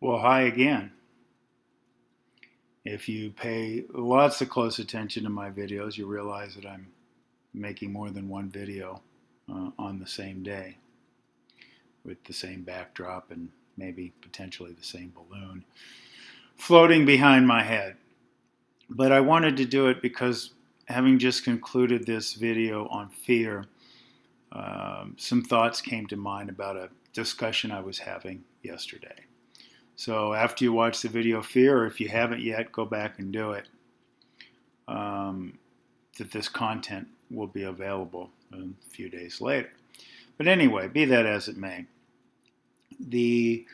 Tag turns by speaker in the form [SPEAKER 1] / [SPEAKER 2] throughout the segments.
[SPEAKER 1] Well, hi again. If you pay lots of close attention to my videos, you realize that I'm making more than one video on the same day with the same backdrop and maybe potentially the same balloon floating behind my head. But I wanted to do it because having just concluded this video on fear, some thoughts came to mind about a discussion I was having yesterday. So after you watch the video Fear, or if you haven't yet, go back and do it, that this content will be available a few days later. But anyway, be that as it may, the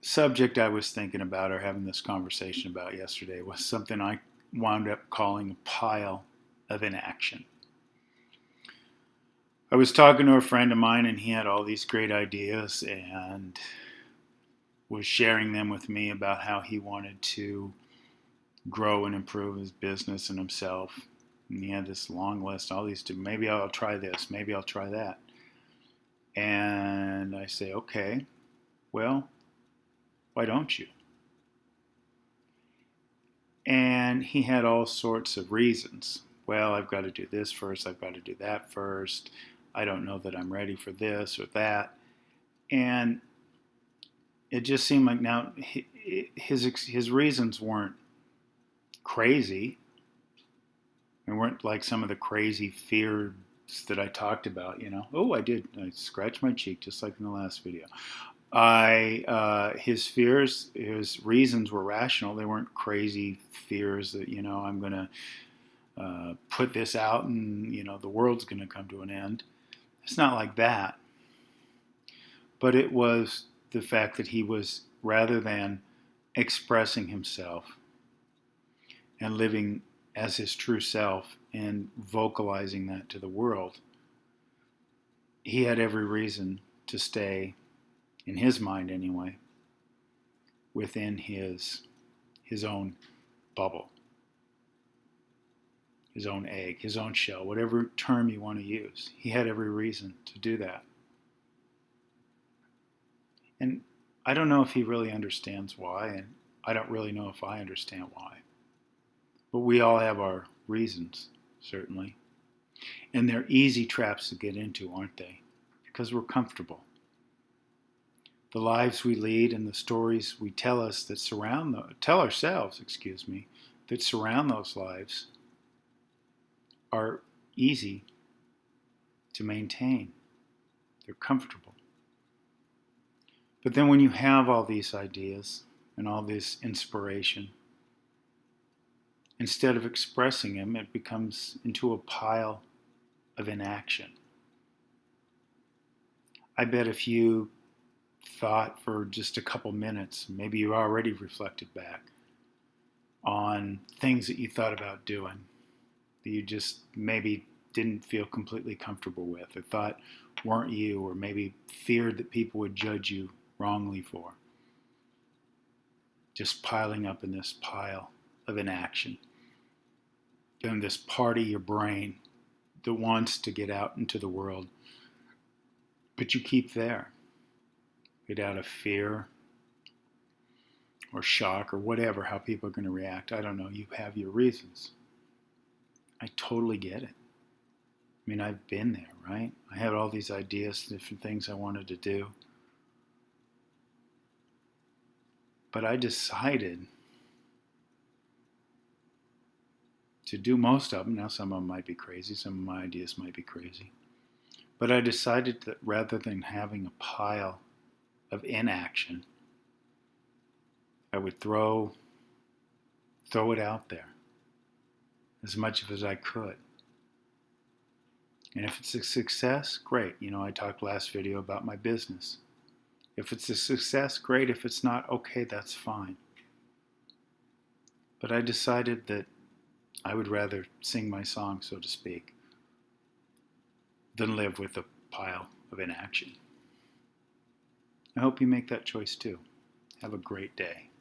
[SPEAKER 1] subject I was thinking about or having this conversation about yesterday was something I wound up calling a pile of inaction. I was talking to a friend of mine and he had all these great ideas and was sharing them with me about how he wanted to grow and improve his business and himself. And he had this long list, all these, maybe I'll try this, maybe I'll try that. And I say, okay, well, why don't you? And he had all sorts of reasons. Well, I've got to do this first, I've got to do that first. I don't know that I'm ready for this or that. And it just seemed like now his reasons weren't crazy. They weren't like some of the crazy fears that I talked about, you know. Oh, I scratched my cheek just like in the last video. His fears, his reasons were rational. They weren't crazy fears that, you know, I'm going to put this out and, you know, the world's going to come to an end. It's not like that. But it was the fact that he was, rather than expressing himself and living as his true self and vocalizing that to the world, he had every reason to stay, in his mind anyway, within his own bubble, his own egg, his own shell, whatever term you want to use. He had every reason to do that. And I don't know if he really understands why, and I don't really know if I understand why. But we all have our reasons, certainly. And they're easy traps to get into, aren't they? Because we're comfortable. The lives we lead and the stories we tell ourselves, that surround those lives are easy to maintain. They're comfortable. But then when you have all these ideas and all this inspiration, instead of expressing them, it becomes into a pile of inaction. I bet if you thought for just a couple minutes, maybe you already reflected back on things that you thought about doing, that you just maybe didn't feel completely comfortable with, or thought weren't you, or maybe feared that people would judge you wrongly for. Just piling up in this pile of inaction. And this part of your brain that wants to get out into the world, but you keep there. Get out of fear or shock or whatever, how people are going to react. I don't know. You have your reasons. I totally get it. I mean, I've been there, right? I had all these ideas, different things I wanted to do. But I decided to do most of them. Now, some of them might be crazy. Some of my ideas might be crazy. But I decided that rather than having a pile of inaction, I would throw it out there as much as I could. And if it's a success, great. You know, I talked last video about my business. If it's a success, great. If it's not, okay, that's fine. But I decided that I would rather sing my song, so to speak, than live with a pile of inaction. I hope you make that choice too. Have a great day.